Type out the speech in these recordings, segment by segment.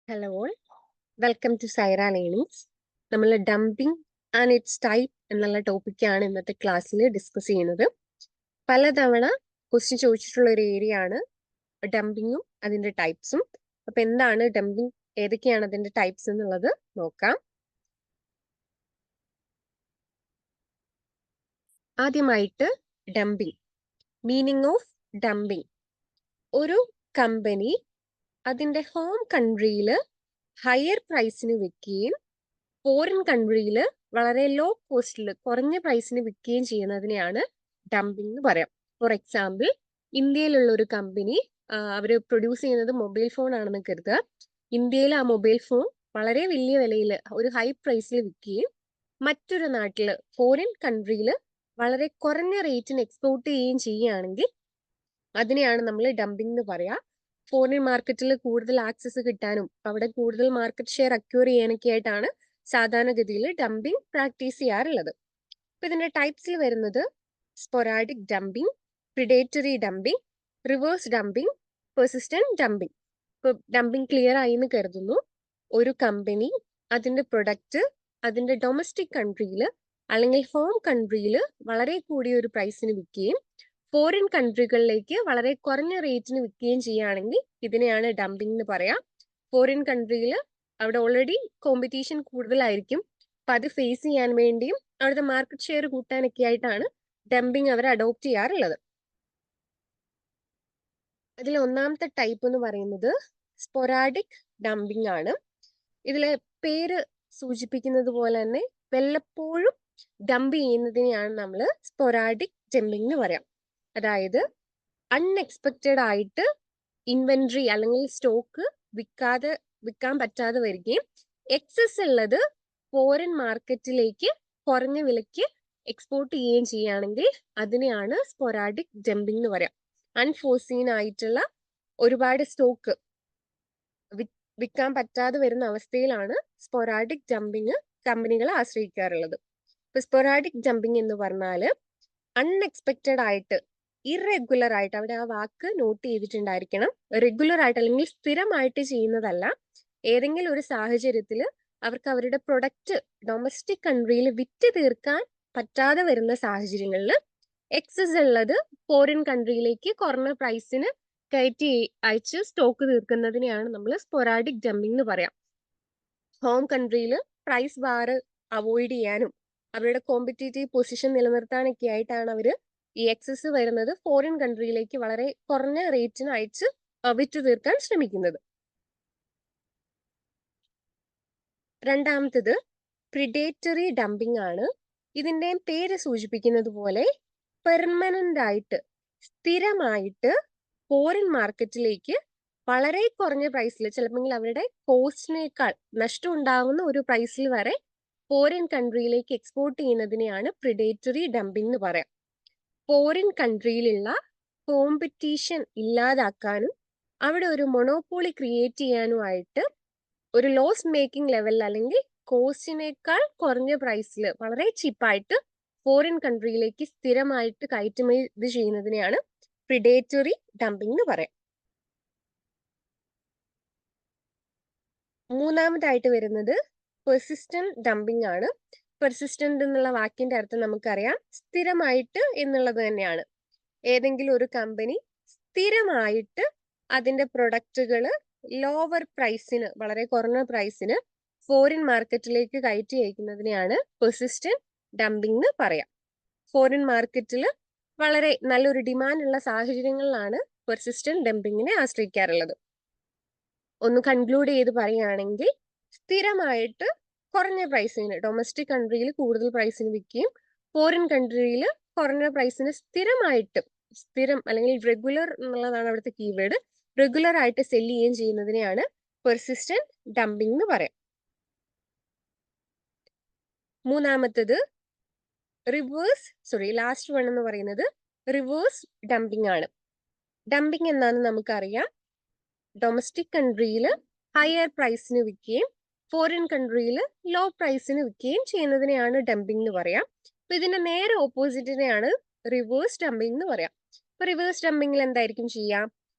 Hello all, welcome to Saira learnings. നമ്മൾ dumping and its type എന്നുള്ള ടോപ്പിക്കാണ് ഇന്നത്തെ ക്ലാസ്സിൽ ഡിസ്കസ് ചെയ്യുന്നത്. പലതവണ ക്വസ്റ്റ്യൻ ചോദിച്ചിട്ടുള്ള ഒരു ഏരിയ ആണ് ഡംപിങ്ങും അതിന്റെ ടൈപ്സും. അപ്പൊ എന്താണ് ഡംപിംഗ്, ഏതൊക്കെയാണ് അതിന്റെ ടൈപ്സ് എന്നുള്ളത് നോക്കാം. ആദ്യമായിട്ട് ഡംപിംഗ്. മീനിങ് ഓഫ് ഡംപിംഗ്: ഒരു കമ്പനി അതിന്റെ ഹോം കൺട്രിയിൽ ഹയർ പ്രൈസിന് വിൽക്കുകയും ഫോറിൻ കൺട്രിയിൽ വളരെ ലോ കോസ്റ്റിൽ കുറഞ്ഞ പ്രൈസിന് വിൽക്കുകയും ചെയ്യുന്നതിനെയാണ് ഡംപിംഗ് എന്ന് പറയാം. ഫോർ എക്സാമ്പിൾ, ഇന്ത്യയിലുള്ള ഒരു കമ്പനി അവർ പ്രൊഡ്യൂസ് ചെയ്യുന്നത് മൊബൈൽ ഫോൺ ആണെന്ന് കരുതുക. ഇന്ത്യയിൽ ആ മൊബൈൽ ഫോൺ വളരെ വലിയ വിലയിൽ ഒരു ഹൈ പ്രൈസിൽ വിൽക്കുകയും മറ്റൊരു നാട്ടിൽ ഫോറിൻ കൺട്രിയിൽ വളരെ കുറഞ്ഞ റേറ്റിന് എക്സ്പോർട്ട് ചെയ്യുകയും ചെയ്യുകയാണെങ്കിൽ അതിനെയാണ് നമ്മൾ ഡംപിംഗ് എന്ന് പറയാം. ഫോറിൻ മാർക്കറ്റിൽ കൂടുതൽ ആക്സസ് കിട്ടാനും അവിടെ കൂടുതൽ മാർക്കറ്റ് ഷെയർ അക്യൂർ ചെയ്യാനൊക്കെ ആയിട്ടാണ് സാധാരണഗതിയിൽ ഡംപിംഗ് പ്രാക്ടീസ് ചെയ്യാറുള്ളത്. ഇപ്പൊ ഇതിന്റെ ടൈപ്സിൽ വരുന്നത് sporadic dumping, predatory dumping, reverse dumping, persistent dumping. ഇപ്പൊ ഡംപിംഗ് ക്ലിയർ ആയി എന്ന് കരുതുന്നു. ഒരു കമ്പനി അതിന്റെ പ്രൊഡക്റ്റ് അതിന്റെ ഡൊമസ്റ്റിക് കൺട്രിയിൽ അല്ലെങ്കിൽ ഹോം കൺട്രിയിൽ വളരെ കൂടിയ ഒരു പ്രൈസിന് വിൽക്കുകയും ഫോറിൻ കൺട്രികളിലേക്ക് വളരെ കുറഞ്ഞ റേറ്റിന് വിൽക്കുകയും ചെയ്യുകയാണെങ്കിൽ ഇതിനെയാണ് ഡംപിംഗ് എന്ന് പറയാം. ഫോറിൻ കൺട്രിയിൽ അവിടെ ഓൾറെഡി കോമ്പറ്റീഷൻ കൂടുതലായിരിക്കും. അപ്പൊ അത് ഫേസ് ചെയ്യാൻ വേണ്ടിയും അവിടുത്തെ മാർക്കറ്റ് ഷെയർ കൂട്ടാനൊക്കെ ആയിട്ടാണ് ഡംപിംഗ് അവർ അഡോപ്റ്റ് ചെയ്യാറുള്ളത്. അതിൽ ഒന്നാമത്തെ ടൈപ്പ് എന്ന് പറയുന്നത് സ്പൊറാഡിക് ഡംപിംഗ് ആണ്. ഇതിലെ പേര് സൂചിപ്പിക്കുന്നത് പോലെ തന്നെ വല്ലപ്പോഴും ഡംപ് ചെയ്യുന്നതിനെയാണ് നമ്മൾ സ്പൊറാഡിക് ഡംപിംഗ് എന്ന് പറയാം. അതായത് അൺഎക്സ്പെക്റ്റഡ് ആയിട്ട് ഇൻവെന്ററി അല്ലെങ്കിൽ സ്റ്റോക്ക് വിൽക്കാൻ പറ്റാതെ വരികയും എക്സസ് ഉള്ളത് ഫോറിൻ മാർക്കറ്റിലേക്ക് കുറഞ്ഞ വിലയ്ക്ക് എക്സ്പോർട്ട് ചെയ്യുകയും ചെയ്യുകയാണെങ്കിൽ അതിനെയാണ് സ്പൊറാഡിക് ഡംപിംഗ് എന്ന് പറയാം. അൺഫോർസീൻ ആയിട്ടുള്ള ഒരുപാട് സ്റ്റോക്ക് വിൽക്കാൻ പറ്റാതെ വരുന്ന അവസ്ഥയിലാണ് സ്പൊറാഡിക് ഡംപിംഗ് കമ്പനികൾ ആശ്രയിക്കാറുള്ളത്. ഇപ്പൊ സ്പൊറാഡിക് ഡംപിംഗ് എന്ന് പറഞ്ഞാല് അൺഎക്സ്പെക്റ്റഡ് ആയിട്ട്, ഇറഗുലർ ആയിട്ട്, അവിടെ ആ വാക്ക് നോട്ട് ചെയ്തിട്ടുണ്ടായിരിക്കണം. റെഗുലർ ആയിട്ട് അല്ലെങ്കിൽ സ്ഥിരമായിട്ട് ചെയ്യുന്നതല്ല. ഏതെങ്കിലും ഒരു സാഹചര്യത്തിൽ അവർക്ക് അവരുടെ പ്രൊഡക്റ്റ് ഡൊമസ്റ്റിക് കൺട്രിയിൽ വിറ്റ് തീർക്കാൻ പറ്റാതെ വരുന്ന സാഹചര്യങ്ങളിൽ എക്സസ് ഉള്ളത് ഫോറിൻ കൺട്രിയിലേക്ക് കുറഞ്ഞ പ്രൈസിന് കയറ്റി അയച്ച് സ്റ്റോക്ക് തീർക്കുന്നതിനെയാണ് നമ്മൾ സ്പൊറാഡിക് ഡംപിംഗ് എന്ന് പറയാം. ഹോം കൺട്രിയിൽ പ്രൈസ് വാർ അവോയ്ഡ് ചെയ്യാനും അവരുടെ കോമ്പറ്റേറ്റീവ് പൊസിഷൻ നിലനിർത്താനൊക്കെ ആയിട്ടാണ് അവർ ഈ എക്സസ് വരുന്നത് ഫോറിൻ കൺട്രിയിലേക്ക് വളരെ കുറഞ്ഞ റേറ്റിന് അയച്ച് വിറ്റു തീർക്കാൻ ശ്രമിക്കുന്നത്. രണ്ടാമത്തത് പ്രിഡേറ്ററി ഡംപിംഗ് ആണ്. ഇതിന്റെ പേര് സൂചിപ്പിക്കുന്നത് പോലെ പെർമനന്റ് ആയിട്ട്, സ്ഥിരമായിട്ട് ഫോറിൻ മാർക്കറ്റിലേക്ക് വളരെ കുറഞ്ഞ പ്രൈസിൽ, ചിലപ്പോൾ അവരുടെ കോസ്റ്റിനേക്കാൾ നഷ്ടം ഉണ്ടാകുന്ന ഒരു പ്രൈസിൽ വരെ ഫോറിൻ കൺട്രിയിലേക്ക് എക്സ്പോർട്ട് ചെയ്യുന്നതിനെയാണ് പ്രിഡേറ്ററി ഡംപിംഗ് എന്ന് പറയാം. ഫോറിൻ കൺട്രിയിലുള്ള കോമ്പറ്റീഷൻ ഇല്ലാതാക്കാനും അവിടെ ഒരു മൊണോപോളി ക്രിയേറ്റ് ചെയ്യാനുമായിട്ട് ഒരു ലോസ് മേക്കിംഗ് ലെവലിൽ അല്ലെങ്കിൽ കോസ്റ്റിനേക്കാൾ കുറഞ്ഞ പ്രൈസിൽ വളരെ ചീപ്പായിട്ട് ഫോറിൻ കൺട്രിയിലേക്ക് സ്ഥിരമായിട്ട് കയറ്റുമതി ചെയ്യുന്നതിനെയാണ് പ്രിഡേറ്ററി ഡംപിംഗ് എന്ന് പറയാം. മൂന്നാമതായിട്ട് വരുന്നത് പെർസിസ്റ്റന്റ് ഡംപിംഗ് ആണ്. പെർസിസ്റ്റന്റ് എന്നുള്ള വാക്കിന്റെ അർത്ഥം നമുക്കറിയാം, സ്ഥിരമായിട്ട് എന്നുള്ളത് തന്നെയാണ്. ഏതെങ്കിലും ഒരു കമ്പനി സ്ഥിരമായിട്ട് അതിന്റെ പ്രൊഡക്റ്റുകൾ ലോവർ പ്രൈസിന്, വളരെ കുറഞ്ഞ പ്രൈസിന് ഫോറിൻ മാർക്കറ്റിലേക്ക് കയറ്റി അയക്കുന്നതിനെയാണ് പെർസിസ്റ്റന്റ് ഡംപിംഗ് എന്ന് പറയാം. ഫോറിൻ മാർക്കറ്റിൽ വളരെ നല്ലൊരു ഡിമാൻഡ് ഉള്ള സാഹചര്യങ്ങളിലാണ് പെർസിസ്റ്റന്റ് ഡംപിങ്ങിനെ ആശ്രയിക്കാറുള്ളത്. ഒന്ന് കൺക്ലൂഡ് ചെയ്ത് പറയുകയാണെങ്കിൽ, സ്ഥിരമായിട്ട് കുറഞ്ഞ പ്രൈസിന് ഡൊമസ്റ്റിക് കൺട്രിയിൽ കൂടുതൽ പ്രൈസിന് വിൽക്കുകയും ഫോറിൻ കൺട്രിയിൽ കുറഞ്ഞ പ്രൈസിന് സ്ഥിരമായിട്ട്, സ്ഥിരം അല്ലെങ്കിൽ റെഗുലർ എന്നുള്ളതാണ് അവിടുത്തെ കീവേഡ്, റെഗുലർ ആയിട്ട് സെല് ചെയ്യുകയും ചെയ്യുന്നതിനെയാണ് പെർസിസ്റ്റന്റ് ഡംപിംഗ് എന്ന് പറയാം. മൂന്നാമത്തത് ലാസ്റ്റ് വൺ എന്ന് പറയുന്നത് റിവേഴ്സ് ഡംപിംഗ് ആണ്. ഡംപിംഗ് എന്താണെന്ന് നമുക്കറിയാം. ഡൊമസ്റ്റിക് കൺട്രിയിൽ ഹയർ പ്രൈസിന് വിൽക്കുകയും ഫോറിൻ കൺട്രിയിൽ ലോ പ്രൈസിന് വിൽക്കുകയും ചെയ്യുന്നതിനെയാണ് ഡംപിംഗ് എന്ന് പറയാം. അപ്പൊ ഇതിന്റെ നേരെ ഓപ്പോസിറ്റിനെയാണ് റിവേഴ്സ് ഡംപിംഗ് എന്ന് പറയാം. അപ്പൊ റിവേഴ്സ് ഡംപിംഗിൽ എന്തായിരിക്കും ചെയ്യാം?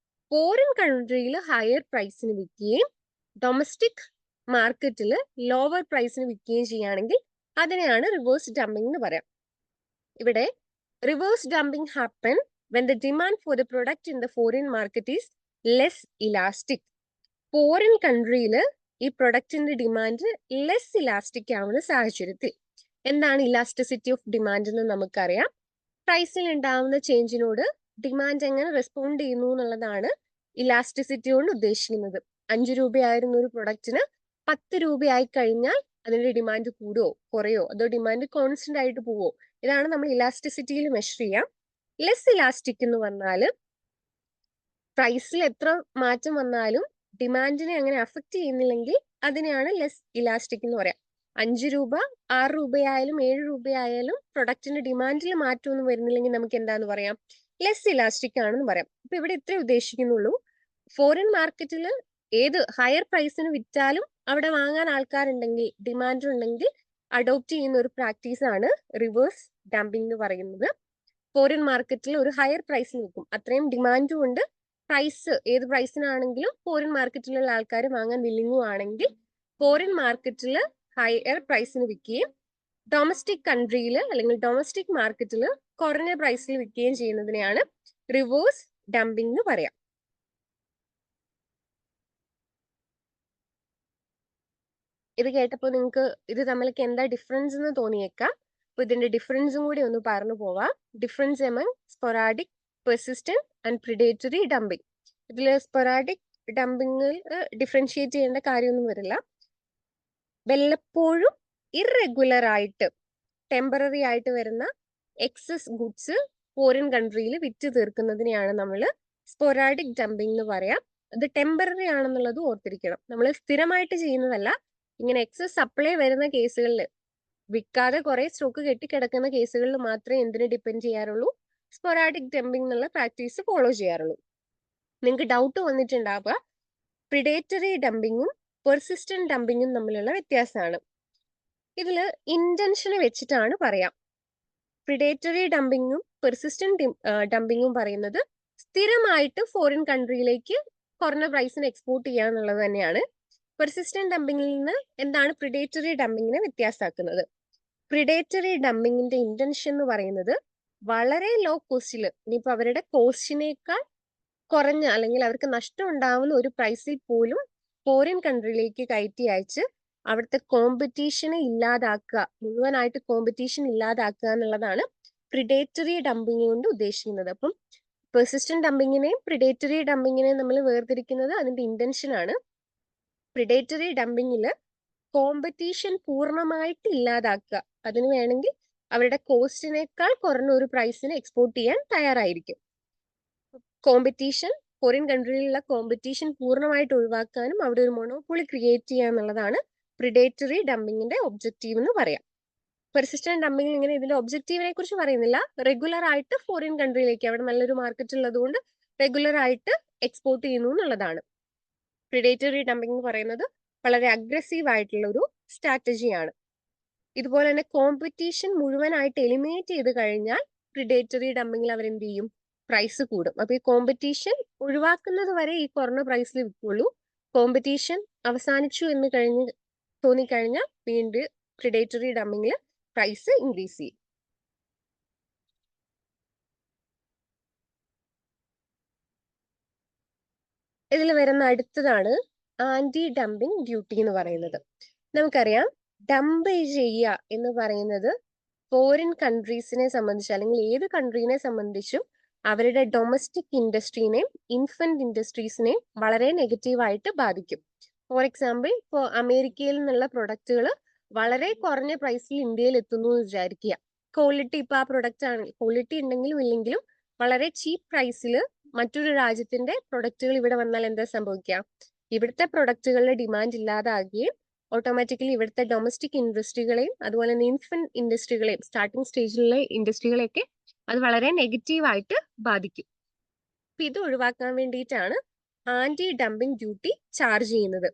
ഫോറിൻ കൺട്രിയിൽ ഹയർ പ്രൈസിന് വിൽക്കുകയും ഡൊമസ്റ്റിക് മാർക്കറ്റിൽ ലോവർ പ്രൈസിന് വിൽക്കുകയും ചെയ്യുകയാണെങ്കിൽ അതിനെയാണ് റിവേഴ്സ് ഡംപിംഗ് എന്ന് പറയാം. ഇവിടെ reverse dumping happen when the demand for the product in the foreign market is less elastic. Foreign കൺട്രിയിൽ ഈ പ്രൊഡക്റ്റിന്റെ ഡിമാൻഡ് ലെസ് ഇലാസ്റ്റിക് ആവുന്ന സാഹചര്യത്തിൽ, എന്താണ് ഇലാസ്റ്റിസിറ്റി ഓഫ് ഡിമാൻഡ് എന്ന് നമുക്കറിയാം. പ്രൈസിൽ ഉണ്ടാവുന്ന ചേഞ്ചിനോട് ഡിമാൻഡ് എങ്ങനെ റെസ്പോണ്ട് ചെയ്യുന്നു എന്നുള്ളതാണ് ഇലാസ്റ്റിസിറ്റി കൊണ്ട് ഉദ്ദേശിക്കുന്നത്. 5 രൂപയായിരുന്ന ഒരു പ്രൊഡക്റ്റിന് 10 രൂപയായി കഴിഞ്ഞാൽ അതിന്റെ ഡിമാൻഡ് കൂടുവോ കുറയോ, അതോ ഡിമാൻഡ് കോൺസ്റ്റന്റ് ആയിട്ട് പോവോ? ഇതാണ് നമ്മൾ ഇലാസ്റ്റിസിറ്റിയിൽ മെഷർ ചെയ്യാം. ലെസ് ഇലാസ്റ്റിക് എന്ന് പറഞ്ഞാൽ പ്രൈസിൽ എത്ര മാറ്റം വന്നാലും ഡിമാൻഡിനെ അങ്ങനെ അഫക്റ്റ് ചെയ്യുന്നില്ലെങ്കിൽ അതിനെയാണ് ലെസ് ഇലാസ്റ്റിക് എന്ന് പറയാം. 5 രൂപ 6 രൂപയായാലും 7 രൂപയായാലും പ്രൊഡക്റ്റിന്റെ ഡിമാൻഡിൽ മാറ്റമൊന്നും വരുന്നില്ലെങ്കിൽ നമുക്ക് എന്താന്ന് പറയാം? ലെസ് ഇലാസ്റ്റിക് ആണെന്ന് പറയാം. അപ്പൊ ഇവിടെ ഇത്രേ ഉദ്ദേശിക്കുന്നുള്ളൂ. ഫോറിൻ മാർക്കറ്റിൽ ഏത് ഹയർ പ്രൈസിന് വിറ്റാലും അവിടെ വാങ്ങാൻ ആൾക്കാരുണ്ടെങ്കിൽ, ഡിമാൻഡ് ഉണ്ടെങ്കിൽ അഡോപ്റ്റ് ചെയ്യുന്ന ഒരു പ്രാക്ടീസ് ആണ് റിവേഴ്സ് ഡംപിംഗ് എന്ന് പറയുന്നത്. ഫോറിൻ മാർക്കറ്റിൽ ഒരു ഹയർ പ്രൈസിന് വിൽക്കും, അത്രയും ഡിമാൻഡും ഉണ്ട്, പ്രൈസ് ഏത് പ്രൈസിനാണെങ്കിലും ഫോറിൻ മാർക്കറ്റിലുള്ള ആൾക്കാർ വാങ്ങാൻ വില്ലിങ്ങും ആണെങ്കിൽ ഫോറിൻ മാർക്കറ്റിൽ ഹയർ പ്രൈസിന് വിൽക്കുകയും ഡൊമസ്റ്റിക് കൺട്രിയിൽ അല്ലെങ്കിൽ ഡൊമസ്റ്റിക് മാർക്കറ്റിൽ കുറഞ്ഞ പ്രൈസിൽ വിൽക്കുകയും ചെയ്യുന്നതിനെയാണ് റിവേഴ്സ് ഡംപിംഗ് എന്ന് പറയാം. ഇത് കേട്ടപ്പോൾ നിങ്ങൾക്ക് ഇത് തമ്മിലേക്ക് എന്താ ഡിഫറൻസ് എന്ന് തോന്നിയേക്കാം. അപ്പൊ ഇതിന്റെ ഡിഫറൻസും കൂടി ഒന്ന് പറഞ്ഞു പോവാം. Difference among sporadic, persistent and predatory dumping. ഇതിൽ സ്പൊറാഡിക് ഡംപിംഗിൽ ഡിഫറൻഷിയേറ്റ് ചെയ്യേണ്ട കാര്യമൊന്നും വരില്ല. വല്ലപ്പോഴും ഇറഗുലർ ആയിട്ട് ടെമ്പററി ആയിട്ട് വരുന്ന എക്സസ് ഗുഡ്സ് ഫോറിൻ കൺട്രിയിൽ വിറ്റ് തീർക്കുന്നതിനെയാണ് നമ്മൾ സ്പൊറാഡിക് ഡംപിംഗ് എന്ന് പറയാം. അത് ടെമ്പററി ആണെന്നുള്ളത് ഓർത്തിരിക്കണം. നമ്മൾ സ്ഥിരമായിട്ട് ചെയ്യുന്നതല്ല. ഇങ്ങനെ എക്സസ് സപ്ലൈ വരുന്ന കേസുകളിൽ, വിൽക്കാതെ കുറെ സ്റ്റോക്ക് കെട്ടിക്കിടക്കുന്ന കേസുകളിൽ മാത്രമേ എന്തിനെ ഡിപ്പെൻഡ് ചെയ്യാറുള്ളൂ? സ്പൊറാഡിക് ഡംപിംഗ് എന്നുള്ള പ്രാക്ടീസ് ഫോളോ ചെയ്യാറുള്ളൂ. നിങ്ങൾക്ക് ഡൗട്ട് വന്നിട്ടുണ്ടാവുക പ്രിഡേറ്ററി ഡംപിങ്ങും പെർസിസ്റ്റന്റ് ഡംപിങ്ങും തമ്മിലുള്ള വ്യത്യാസമാണ്. ഇതിൽ ഇന്റൻഷനെ വെച്ചിട്ടാണ് പറയാം. പ്രിഡേറ്ററി ഡംപിങ്ങും പെർസിസ്റ്റന്റ് ഡംപിങ്ങും പറയുന്നത് സ്ഥിരമായിട്ട് ഫോറിൻ കൺട്രിയിലേക്ക് കുറഞ്ഞ പ്രൈസിന് എക്സ്പോർട്ട് ചെയ്യുക എന്നുള്ളത് തന്നെയാണ്. പെർസിസ്റ്റന്റ് ഡംപിങ്ങിൽ നിന്ന് എന്താണ് പ്രിഡേറ്ററി ഡംപിങ്ങിനെ വ്യത്യാസമാക്കുന്നത്? പ്രിഡേറ്ററി ഡംപിങ്ങിന്റെ ഇന്റൻഷൻ എന്ന് പറയുന്നത് വളരെ ലോ കോസ്റ്റിൽ, ഇനിയിപ്പോൾ അവരുടെ കോസ്റ്റിനേക്കാൾ കുറഞ്ഞ അല്ലെങ്കിൽ അവർക്ക് നഷ്ടം ഉണ്ടാവുന്ന ഒരു പ്രൈസിൽ പോലും ഫോറിൻ കൺട്രിയിലേക്ക് കയറ്റി അയച്ച് അവിടുത്തെ കോമ്പറ്റീഷനെ ഇല്ലാതാക്കുക, മുഴുവനായിട്ട് കോമ്പറ്റീഷൻ ഇല്ലാതാക്കുക എന്നുള്ളതാണ് പ്രിഡേറ്ററി ഡംപിങ് കൊണ്ട് ഉദ്ദേശിക്കുന്നത്. അപ്പം പെർസിസ്റ്റന്റ് ഡംപിങ്ങിനെയും പ്രിഡേറ്ററി ഡംപിങ്ങിനെയും നമ്മൾ വേർതിരിക്കുന്നത് അതിന്റെ ഇന്റൻഷനാണ്. പ്രിഡേറ്ററി ഡംപിങ്ങിൽ കോമ്പറ്റീഷൻ പൂർണ്ണമായിട്ട് ഇല്ലാതാക്കുക, അതിന് വേണമെങ്കിൽ അവരുടെ കോസ്റ്റിനേക്കാൾ കുറഞ്ഞ ഒരു പ്രൈസിന് എക്സ്പോർട്ട് ചെയ്യാൻ തയ്യാറായിരിക്കും. കോമ്പറ്റീഷൻ, ഫോറിൻ കൺട്രിയിലുള്ള കോമ്പറ്റീഷൻ പൂർണ്ണമായിട്ട് ഒഴിവാക്കാനും അവിടെ ഒരു മൊണോപ്പൊളി ക്രിയേറ്റ് ചെയ്യുക എന്നുള്ളതാണ് പ്രിഡേറ്ററി ഡംപിങ്ങിന്റെ ഒബ്ജക്റ്റീവ് എന്ന് പറയാം. പെർസിസ്റ്റന്റ് ഡംപിംഗ് ഇങ്ങനെ ഇതിന്റെ ഒബ്ജക്റ്റീവിനെ കുറിച്ച് പറയുന്നില്ല. റെഗുലർ ആയിട്ട് ഫോറിൻ കൺട്രിയിലേക്ക്, അവിടെ നല്ലൊരു മാർക്കറ്റ് ഉള്ളത് കൊണ്ട് റെഗുലർ ആയിട്ട് എക്സ്പോർട്ട് ചെയ്യുന്നു എന്നുള്ളതാണ്. പ്രിഡേറ്ററി ഡംപിംഗ് എന്ന് പറയുന്നത് വളരെ അഗ്രസീവ് ആയിട്ടുള്ള ഒരു സ്ട്രാറ്റജിയാണ്. ഇതുപോലെ തന്നെ കോമ്പറ്റീഷൻ മുഴുവനായിട്ട് എലിമിനേറ്റ് ചെയ്ത് കഴിഞ്ഞാൽ പ്രിഡേറ്ററി ഡംപിങ്ങിൽ അവരെന്ത് ചെയ്യും? പ്രൈസ് കൂടും. അപ്പൊ ഈ കോമ്പറ്റീഷൻ ഒഴിവാക്കുന്നത് വരെ ഈ കുറഞ്ഞ പ്രൈസിൽ വിൽക്കുള്ളൂ. കോമ്പറ്റീഷൻ അവസാനിച്ചു എന്ന് തോന്നിക്കഴിഞ്ഞാൽ വീണ്ടും പ്രിഡേറ്ററി ഡംപിങ്ങിൽ പ്രൈസ് ഇൻക്രീസ് ചെയ്യും. ഇതിൽ വരുന്ന അടുത്തതാണ് ആന്റി ഡംപിംഗ് ഡ്യൂട്ടി എന്ന് പറയുന്നത്. നമുക്കറിയാം ഡംപ് ചെയ്യുക എന്ന് പറയുന്നത് ഫോറിൻ കൺട്രീസിനെ സംബന്ധിച്ച് അല്ലെങ്കിൽ ഏത് കൺട്രീനെ സംബന്ധിച്ചും അവരുടെ ഡൊമസ്റ്റിക് ഇൻഡസ്ട്രീനെയും ഇൻഫന്റ് ഇൻഡസ്ട്രീസിനെയും വളരെ നെഗറ്റീവായിട്ട് ബാധിക്കും. ഫോർ എക്സാമ്പിൾ, ഇപ്പോൾ അമേരിക്കയിൽ നിന്നുള്ള പ്രൊഡക്റ്റുകൾ വളരെ കുറഞ്ഞ പ്രൈസിൽ ഇന്ത്യയിൽ എത്തുന്നു എന്ന് വിചാരിക്കുക. ക്വാളിറ്റി ഇപ്പോൾ ആ പ്രൊഡക്റ്റ് ആണ്, ക്വാളിറ്റി ഉണ്ടെങ്കിലും ഇല്ലെങ്കിലും വളരെ ചീപ്പ് പ്രൈസിൽ മറ്റൊരു രാജ്യത്തിന്റെ പ്രൊഡക്റ്റുകൾ ഇവിടെ വന്നാൽ എന്താ സംഭവിക്കുക? ഇവിടുത്തെ പ്രൊഡക്റ്റുകളുടെ ഡിമാൻഡ് ഇല്ലാതാകുകയും ഓട്ടോമാറ്റിക്കലി ഇവിടുത്തെ ഡൊമസ്റ്റിക് ഇൻഡസ്ട്രികളെയും അതുപോലെ തന്നെ ഇൻഫന്റ് ഇൻഡസ്ട്രികളെയും സ്റ്റാർട്ടിംഗ് സ്റ്റേജിലുള്ള ഇൻഡസ്ട്രികളെയൊക്കെ അത് വളരെ നെഗറ്റീവായിട്ട് ബാധിക്കും. അപ്പൊ ഇത് ഒഴിവാക്കാൻ വേണ്ടിയിട്ടാണ് ആന്റി ഡംപിംഗ് ഡ്യൂട്ടി ചാർജ് ചെയ്യുന്നത്.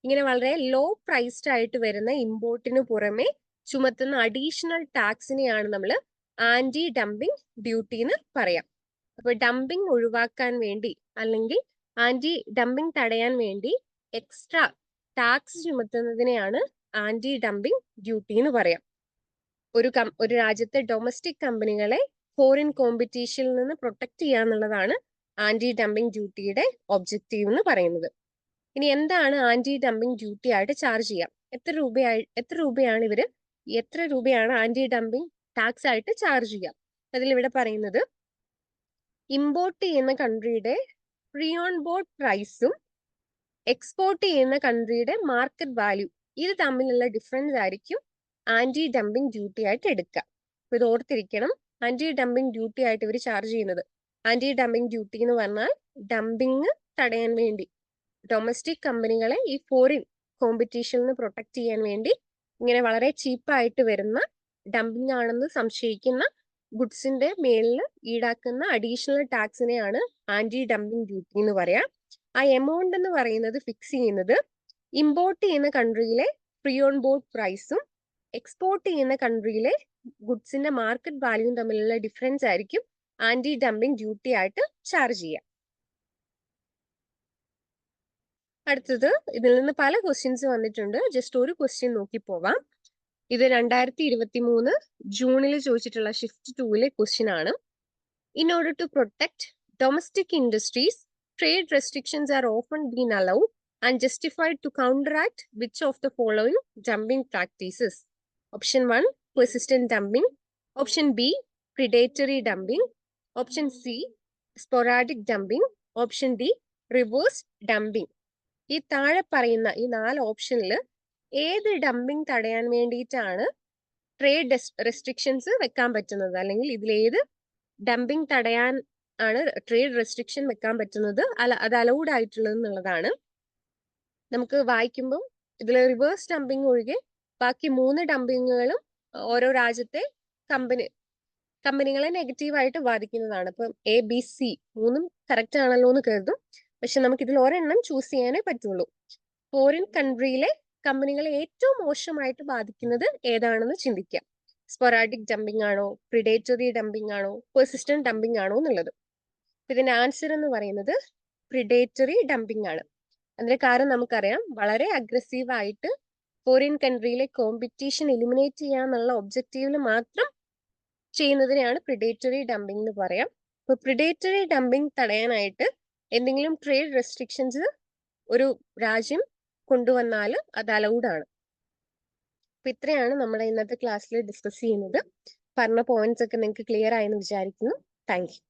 ഇങ്ങനെ വളരെ ലോ പ്രൈസ്ഡ് ആയിട്ട് വരുന്ന ഇമ്പോർട്ടിന് പുറമെ ചുമത്തുന്ന അഡീഷണൽ ടാക്സിനെയാണ് നമ്മൾ ആന്റി ഡംപിംഗ് ഡ്യൂട്ടി എന്ന് പറയാം. അപ്പൊ ഡംപിംഗ് ഒഴിവാക്കാൻ വേണ്ടി അല്ലെങ്കിൽ ആന്റി ഡംപിംഗ് തടയാൻ വേണ്ടി എക്സ്ട്രാ ടാക്സ് ചുമത്തുന്നതിനെയാണ് ആന്റി ഡംപിംഗ് ഡ്യൂട്ടി എന്ന് പറയാം. ഒരു രാജ്യത്തെ ഡൊമസ്റ്റിക് കമ്പനികളെ ഫോറിൻ കോമ്പറ്റീഷനിൽ നിന്ന് പ്രൊട്ടക്ട് ചെയ്യുക എന്നുള്ളതാണ് ആന്റി ഡംപിംഗ് ഡ്യൂട്ടിയുടെ ഒബ്ജക്റ്റീവ് എന്ന് പറയുന്നത്. ഇനി എന്താണ് ആന്റി ഡംപിംഗ് ഡ്യൂട്ടി ആയിട്ട് ചാർജ് ചെയ്യാം? എത്ര രൂപയാണ് ആന്റി ഡംപിംഗ് ടാക്സ് ആയിട്ട് ചാർജ് ചെയ്യാം? അതിലിവിടെ പറയുന്നത് ഇമ്പോർട്ട് ചെയ്യുന്ന കൺട്രിയുടെ ഫ്രീ ഓൺ ബോർഡ് പ്രൈസും എക്സ്പോർട്ട് ചെയ്യുന്ന കൺട്രിയുടെ മാർക്കറ്റ് വാല്യൂ ഇത് തമ്മിലുള്ള ഡിഫറൻസ് ആയിരിക്കും ആന്റി ഡംപിംഗ് ഡ്യൂട്ടി ആയിട്ട് എടുക്കുക. അപ്പൊ ഇത് ഓർത്തിരിക്കണം. ആന്റി ഡംപിംഗ് ഡ്യൂട്ടി ആയിട്ട് ഇവർ ചാർജ് ചെയ്യുന്നത്, ആന്റി ഡംപിംഗ് ഡ്യൂട്ടി എന്ന് പറഞ്ഞാൽ ഡംപിംഗ് തടയാൻ വേണ്ടി ഡൊമസ്റ്റിക് കമ്പനികളെ ഈ ഫോറിൻ കോമ്പറ്റീഷനിൽ നിന്ന് പ്രൊട്ടക്ട് ചെയ്യാൻ വേണ്ടി ഇങ്ങനെ വളരെ ചീപ്പായിട്ട് വരുന്ന ഡംപിംഗ് ആണെന്ന് സംശയിക്കുന്ന ഗുഡ്സിന്റെ മേലിൽ ഈടാക്കുന്ന അഡീഷണൽ ടാക്സിനെയാണ് ആന്റി ഡംപിംഗ് ഡ്യൂട്ടി എന്ന് പറയാം. ആ എമൗണ്ട് എന്ന് പറയുന്നത് ഫിക്സ് ചെയ്യുന്നത് ഇമ്പോർട്ട് ചെയ്യുന്ന കൺട്രിയിലെ ഫ്രീ ഓൺ ബോർഡ് പ്രൈസും എക്സ്പോർട്ട് ചെയ്യുന്ന കൺട്രിയിലെ ഗുഡ്സിന്റെ മാർക്കറ്റ് വാല്യൂവും തമ്മിലുള്ള ഡിഫറൻസ് ആയിരിക്കും ആന്റി ഡംപിംഗ് ഡ്യൂട്ടി ആയിട്ട് ചാർജ് ചെയ്യുക. അടുത്തത്, ഇതിൽ നിന്ന് പല ക്വസ്റ്റ്യൻസ് വന്നിട്ടുണ്ട്. ജസ്റ്റ് ഒരു ക്വസ്റ്റ്യൻ നോക്കി പോവാം. ഇത് 2023 ജൂണിൽ ചോദിച്ചിട്ടുള്ള ഷിഫ്റ്റ് 2ലെ ക്വസ്റ്റ്യൻ ആണ്. In order to protect domestic industries, trade restrictions are often been allowed and justified to counteract which of the following dumping practices? Option 1, persistent dumping. Option B, predatory dumping. Option C, sporadic dumping. Option D, reverse dumping. ഈ താഴെ പറയുന്ന ഈ 4 ഓപ്ഷനിൽ ഏത് dumping തടയാൻ വേണ്ടിയിട്ടാണ് trade restrictions വെക്കാൻ പറ്റുന്നത്, അല്ലെങ്കിൽ ഇതിലേത് ഡംപിംഗ് തടയാൻ ആണ് ട്രേഡ് റെസ്ട്രിക്ഷൻ വെക്കാൻ പറ്റുന്നത്, അത് അലൗഡ് ആയിട്ടുള്ളത് എന്നുള്ളതാണ്. നമുക്ക് വായിക്കുമ്പോൾ ഇതിൽ റിവേഴ്സ് ഡംപിംഗ് ഒഴികെ ബാക്കി 3 ഡംപിങ്ങുകളും ഓരോ രാജ്യത്തെ കമ്പനികളെ നെഗറ്റീവായിട്ട് ബാധിക്കുന്നതാണ്. ഇപ്പം ABC 3 കറക്റ്റ് ആണല്ലോ എന്ന് കരുതും. പക്ഷെ നമുക്ക് ഇതിൽ ഒരെണ്ണം ചൂസ് ചെയ്യാനേ പറ്റുള്ളൂ. ഫോറിൻ കൺട്രിയിലെ കമ്പനികളെ ഏറ്റവും മോശമായിട്ട് ബാധിക്കുന്നത് ഏതാണെന്ന് ചിന്തിക്കാം. സ്പൊറാഡിക് ഡംപിംഗ് ആണോ, പ്രിഡേറ്ററി ഡംപിംഗ് ആണോ, പെർസിസ്റ്റന്റ് ഡംപിംഗ് ആണോ എന്നുള്ളത്. ഇതിന്റെ ആൻസർ എന്ന് പറയുന്നത് പ്രിഡേറ്ററി ഡംപിംഗ് ആണ്. അതിന്റെ കാരണം നമുക്കറിയാം, വളരെ അഗ്രസീവ് ആയിട്ട് ഫോറിൻ കൺട്രിയിലെ കോമ്പറ്റീഷൻ എലിമിനേറ്റ് ചെയ്യാന്നുള്ള ഒബ്ജക്റ്റീവിൽ മാത്രം ചെയ്യുന്നതിനെയാണ് പ്രിഡേറ്ററി ഡംപിംഗ് എന്ന് പറയാം. അപ്പൊ പ്രിഡേറ്ററി ഡംപിംഗ് തടയാനായിട്ട് എന്തെങ്കിലും ട്രേഡ് റെസ്ട്രിക്ഷൻസ് ഒരു രാജ്യം കൊണ്ടുവന്നാൽ അത് അലൗഡ് ആണ്. അപ്പൊ ഇത്രയാണ് നമ്മുടെ ഇന്നത്തെ ക്ലാസ്സിൽ ഡിസ്കസ് ചെയ്യുന്നത്. പറഞ്ഞ പോയിന്റ്സ് ഒക്കെ നിങ്ങൾക്ക് ക്ലിയർ ആയെന്ന് വിചാരിക്കുന്നു. Thank you.